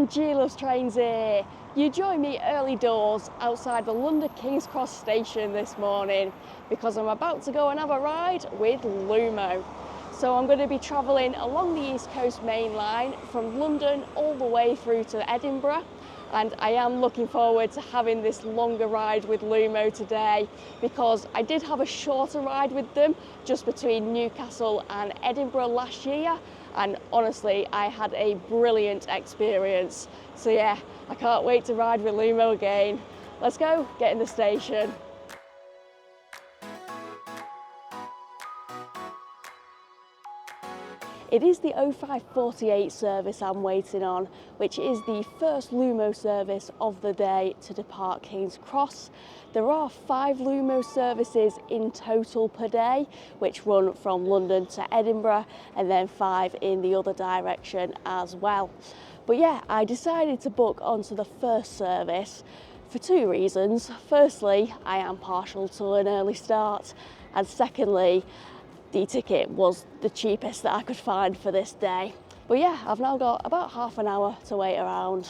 and G loves trains here. You join me early doors outside the London King's Cross station this morning because I'm about to go and have a ride with Lumo. So I'm going to be travelling along the East Coast Main Line from London all the way through to Edinburgh, and I am looking forward to having this longer ride with Lumo today because I did have a shorter ride with them just between Newcastle and Edinburgh last year, and honestly I had a brilliant experience. So yeah, I can't wait to ride with Lumo again. Let's go, get in the station. It is the 0548 service I'm waiting on, which is the first Lumo service of the day to depart King's Cross. There are 5 Lumo services in total per day, which run from London to Edinburgh, and then 5 in the other direction as well. But yeah, I decided to book onto the first service for 2 reasons. Firstly, I am partial to an early start, and secondly, the ticket was the cheapest that I could find for this day. But yeah, I've now got about half an hour to wait around.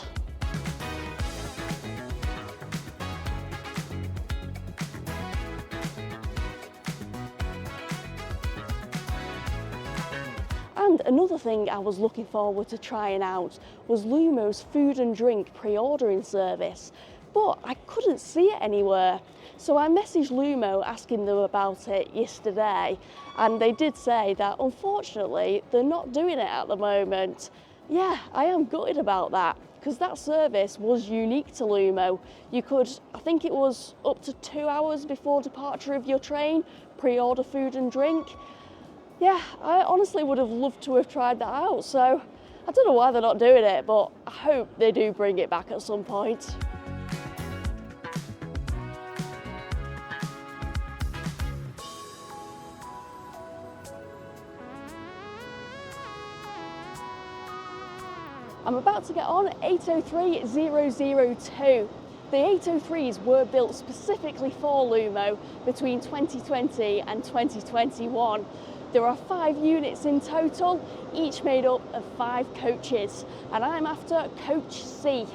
And another thing I was looking forward to trying out was Lumo's food and drink pre-ordering service, but I couldn't see it anywhere. So I messaged Lumo asking them about it yesterday, and they did say that unfortunately they're not doing it at the moment. Yeah, I am gutted about that because that service was unique to Lumo. You could, I think it was up to 2 hours before departure of your train, pre-order food and drink. Yeah, I honestly would have loved to have tried that out, so I don't know why they're not doing it, but I hope they do bring it back at some point. I'm about to get on 803002. The 803s were built specifically for Lumo between 2020 and 2021. There are 5 units in total, each made up of 5 coaches, and I'm after Coach C,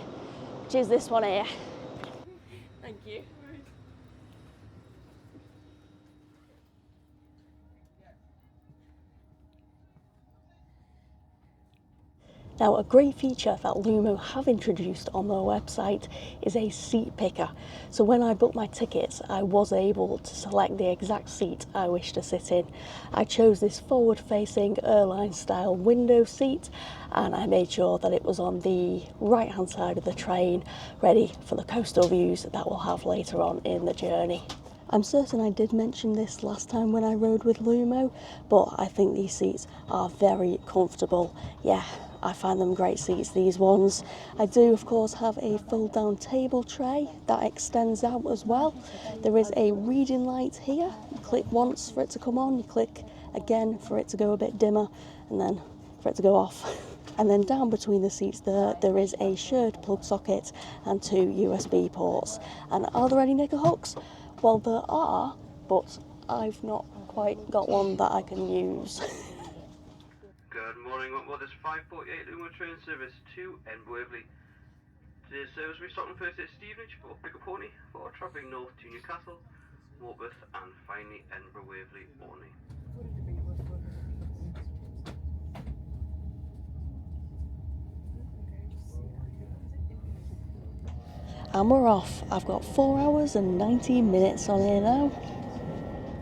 which is this one here. Thank you. Now, a great feature that Lumo have introduced on their website is a seat picker. So when I booked my tickets, I was able to select the exact seat I wish to sit in. I chose this forward-facing airline-style window seat, and I made sure that it was on the right-hand side of the train, ready for the coastal views that we'll have later on in the journey. I'm certain I did mention this last time when I rode with Lumo, but I think these seats are very comfortable. Yeah, I find them great seats, these ones. I do, of course, have a fold-down table tray that extends out as well. There is a reading light here. You click once for it to come on, you click again for it to go a bit dimmer, and then for it to go off. And then down between the seats there is a shared plug socket and 2 USB ports. And are there any nigger hooks? Well, there are, but I've not quite got one that I can use. Good morning, well, this 548 Lumo train service to Edinburgh Waverley. Today's service will be starting first at Stevenage for pick-up Pony, for travelling north to Newcastle, Morpeth, and finally Edinburgh Waverley only. And we're off. I've got 4 hours and 19 minutes on here now.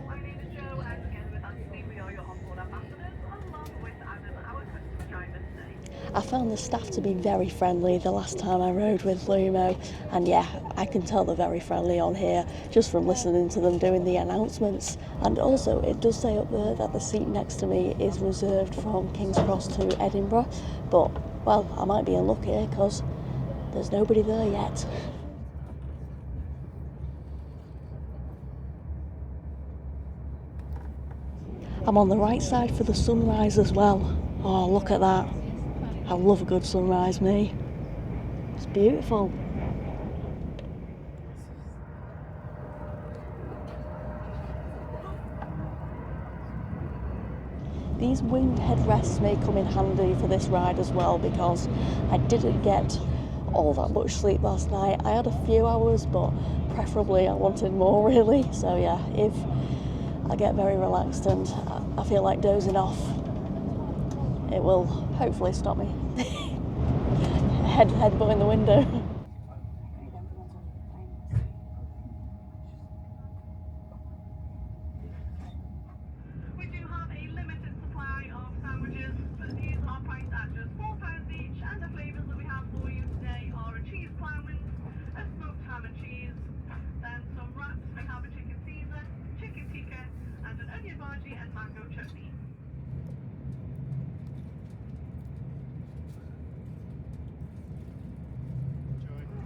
My name is Joe, and together with Antony, we are your onboard ambassadors, along with Adam, our customer driver today. I found the staff to be very friendly the last time I rode with Lumo, and yeah, I can tell they're very friendly on here just from listening to them doing the announcements. And also, it does say up there that the seat next to me is reserved from King's Cross to Edinburgh, but, well, I might be unlucky because there's nobody there yet. I'm on the right side for the sunrise as well. Oh, look at that. I love a good sunrise, me. It's beautiful. These winged headrests may come in handy for this ride as well, because I didn't get all that much sleep last night. I had a few hours, but preferably I wanted more really. So yeah, if I get very relaxed and I feel like dozing off, it will hopefully stop me headbutting the window. We do have a limited supply of sandwiches, but these are priced at just £4 each, and the flavours that we have for you today are a cheese ploughman, a smoked ham and cheese, then some wraps. We have a chicken Caesar, chicken tikka, and an onion bhaji and mango chutney.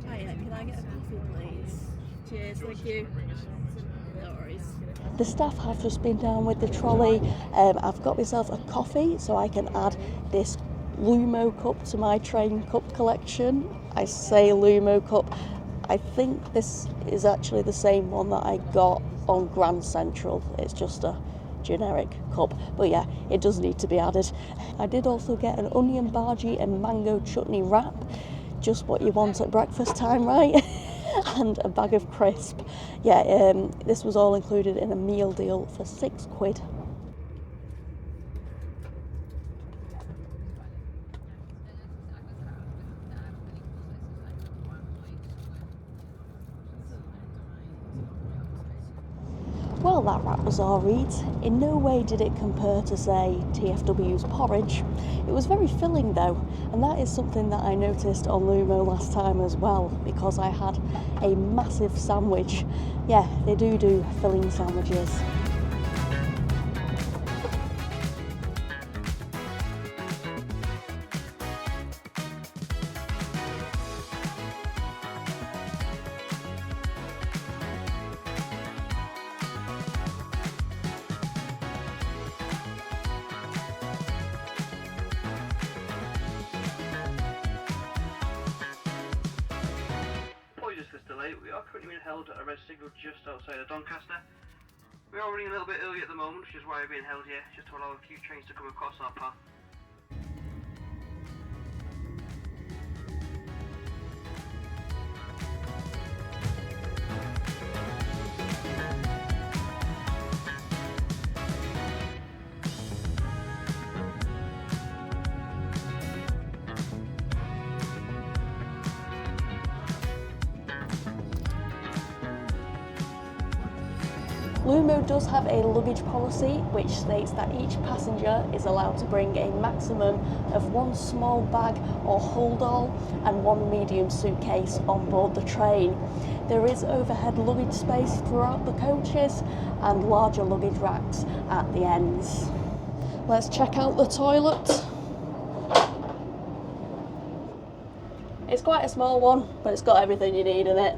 Hiya, can I get a coffee, please? Cheers, thank you. No worries. The staff have just been down with the trolley. I've got myself a coffee so I can add this Lumo cup to my train cup collection. I say Lumo cup. I think this is actually the same one that I got on Grand Central. It's just a generic cup, but yeah, it does need to be added. I did also get an onion bhaji and mango chutney wrap, just what you want at breakfast time, right? And a bag of crisp. Yeah, this was all included in a meal deal for £6. Well, that wrap was all right. In no way did it compare to, say, TFW's porridge. It was very filling though, and that is something that I noticed on Lumo last time as well, because I had a massive sandwich. Yeah, they do filling sandwiches. Apologies for this delay. We are currently being held at a red signal just outside of Doncaster. We are running a little bit early at the moment, which is why we're being held here, just to allow a few trains to come across our path. Lumo does have a luggage policy which states that each passenger is allowed to bring a maximum of one small bag or hold-all and one medium suitcase on board the train. There is overhead luggage space throughout the coaches and larger luggage racks at the ends. Let's check out the toilet. It's quite a small one, but it's got everything you need in it.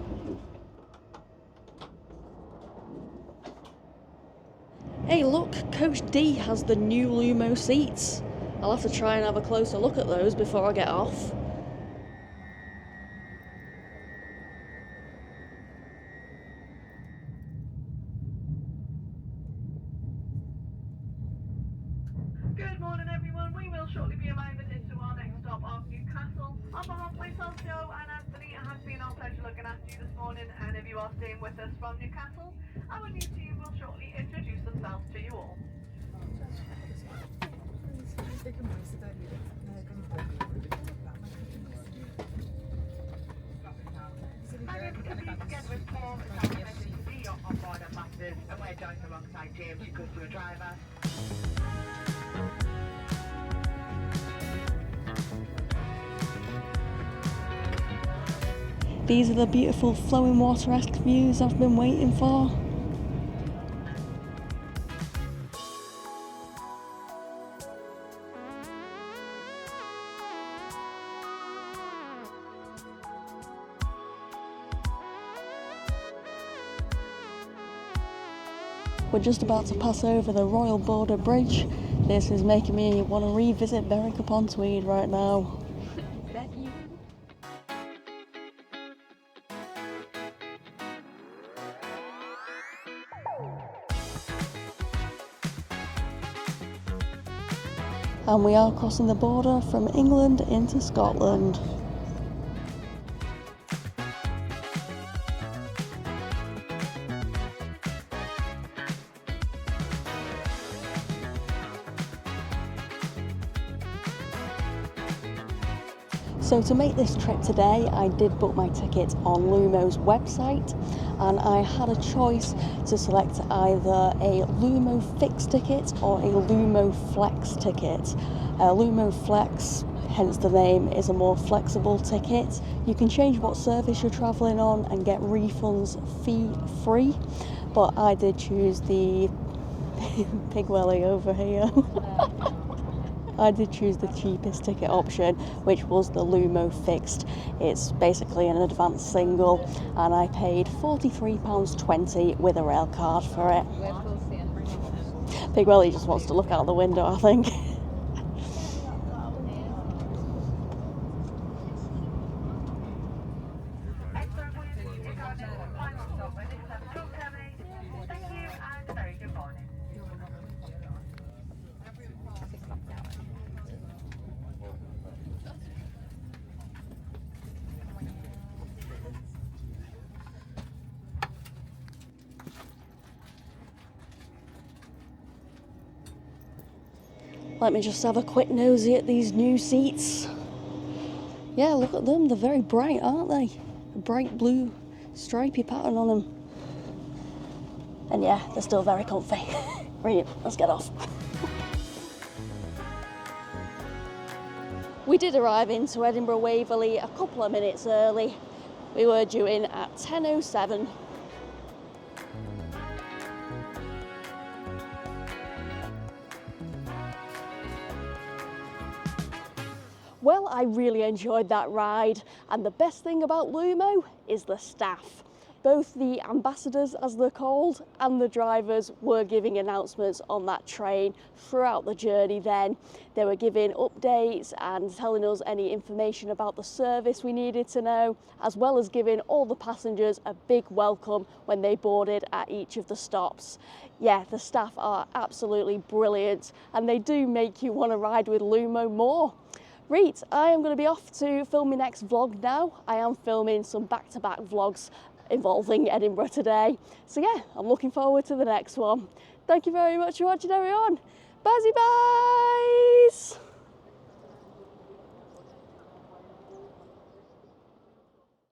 Hey look, Coach D has the new Lumo seats. I'll have to try and have a closer look at those before I get off. Good morning everyone, we will shortly be arriving into our next stop of Newcastle. On behalf of myself, Joe and Anthony, it has been our pleasure looking after you this morning, and if you are staying with us from Newcastle, our new team will shortly introduce themselves to you all. Together with Paul, it's our pleasure to be your on-board ambassadors, and we're joined alongside James, your customer driver. These are the beautiful flowing water-esque views I've been waiting for. We're just about to pass over the Royal Border Bridge. This is making me want to revisit Berwick-upon-Tweed right now. And we are crossing the border from England into Scotland. So to make this trip today, I did book my ticket on Lumo's website, and I had a choice to select either a Lumo fixed ticket or a Lumo flex ticket. Lumo flex, hence the name, is a more flexible ticket. You can change what service you're travelling on and get refunds fee-free, but I did choose the pig welly over here. I did choose the cheapest ticket option, which was the Lumo fixed. It's basically an advanced single, and I paid £43.20 with a rail card for it. Pig welly just wants to look out the window, I think. Let me just have a quick nosy at these new seats. Yeah, look at them, they're very bright, aren't they? A bright blue stripy pattern on them. And yeah, they're still very comfy. Brilliant, let's get off. We did arrive into Edinburgh Waverley a couple of minutes early. We were due in at 10:07. Well, I really enjoyed that ride, and the best thing about Lumo is the staff. Both the ambassadors, as they're called, and the drivers were giving announcements on that train throughout the journey then. They were giving updates and telling us any information about the service we needed to know, as well as giving all the passengers a big welcome when they boarded at each of the stops. Yeah, the staff are absolutely brilliant, and they do make you want to ride with Lumo more. Right, I am going to be off to film my next vlog now. I am filming some back-to-back vlogs involving Edinburgh today. So yeah, I'm looking forward to the next one. Thank you very much for watching, everyone. Bye-bye!